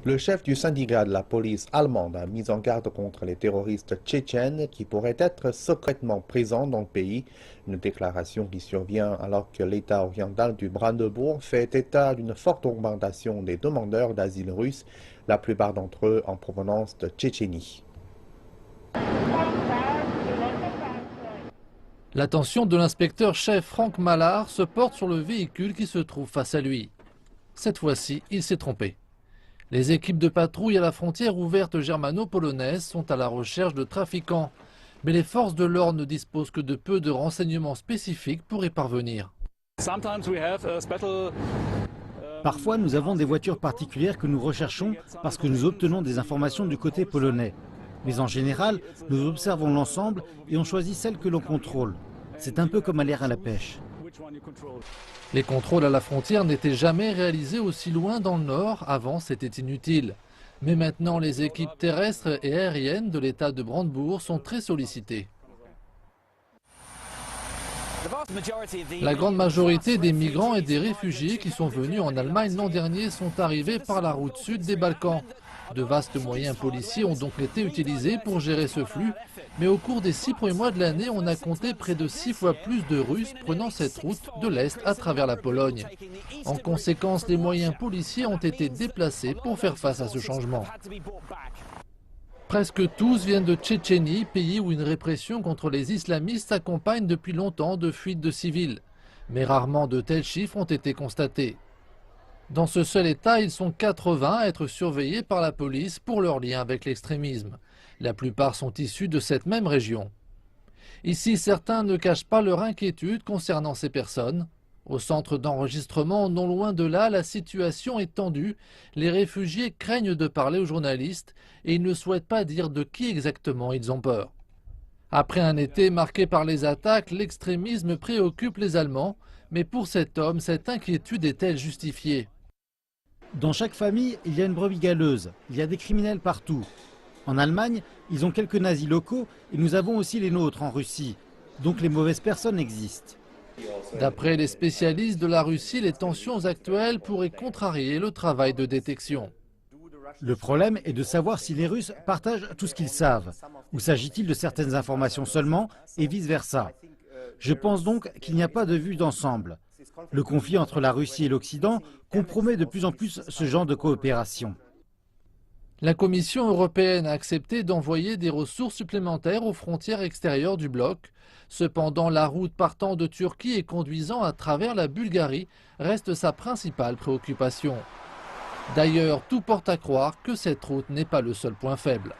Le chef du syndicat de la police allemande a mis en garde contre les terroristes tchétchènes qui pourraient être secrètement présents dans le pays. Une déclaration qui survient alors que l'État oriental du Brandebourg fait état d'une forte augmentation des demandeurs d'asile russes, la plupart d'entre eux en provenance de Tchétchénie. L'attention de l'inspecteur-chef Frank Mallard se porte sur le véhicule qui se trouve face à lui. Cette fois-ci, il s'est trompé. Les équipes de patrouille à la frontière ouverte germano-polonaise sont à la recherche de trafiquants. Mais les forces de l'ordre ne disposent que de peu de renseignements spécifiques pour y parvenir. Parfois, nous avons des voitures particulières que nous recherchons parce que nous obtenons des informations du côté polonais. Mais en général, nous observons l'ensemble et on choisit celle que l'on contrôle. C'est un peu comme aller à la pêche. Les contrôles à la frontière n'étaient jamais réalisés aussi loin dans le nord, avant c'était inutile. Mais maintenant les équipes terrestres et aériennes de l'État de Brandebourg sont très sollicitées. La grande majorité des migrants et des réfugiés qui sont venus en Allemagne l'an dernier sont arrivés par la route sud des Balkans. De vastes moyens policiers ont donc été utilisés pour gérer ce flux, mais au cours des 6 premiers mois de l'année, on a compté près de 6 fois plus de Russes prenant cette route de l'Est à travers la Pologne. En conséquence, les moyens policiers ont été déplacés pour faire face à ce changement. Presque tous viennent de Tchétchénie, pays où une répression contre les islamistes s'accompagne depuis longtemps de fuites de civils. Mais rarement de tels chiffres ont été constatés. Dans ce seul État, ils sont 80 à être surveillés par la police pour leur lien avec l'extrémisme. La plupart sont issus de cette même région. Ici, certains ne cachent pas leur inquiétude concernant ces personnes. Au centre d'enregistrement, non loin de là, la situation est tendue. Les réfugiés craignent de parler aux journalistes et ils ne souhaitent pas dire de qui exactement ils ont peur. Après un été marqué par les attaques, l'extrémisme préoccupe les Allemands. Mais pour cet homme, cette inquiétude est-elle justifiée ? Dans chaque famille, il y a une brebis galeuse. Il y a des criminels partout. En Allemagne, ils ont quelques nazis locaux et nous avons aussi les nôtres en Russie. Donc les mauvaises personnes existent. D'après les spécialistes de la Russie, les tensions actuelles pourraient contrarier le travail de détection. Le problème est de savoir si les Russes partagent tout ce qu'ils savent. Ou s'agit-il de certaines informations seulement et vice-versa. Je pense donc qu'il n'y a pas de vue d'ensemble. Le conflit entre la Russie et l'Occident compromet de plus en plus ce genre de coopération. La Commission européenne a accepté d'envoyer des ressources supplémentaires aux frontières extérieures du bloc. Cependant, la route partant de Turquie et conduisant à travers la Bulgarie reste sa principale préoccupation. D'ailleurs, tout porte à croire que cette route n'est pas le seul point faible.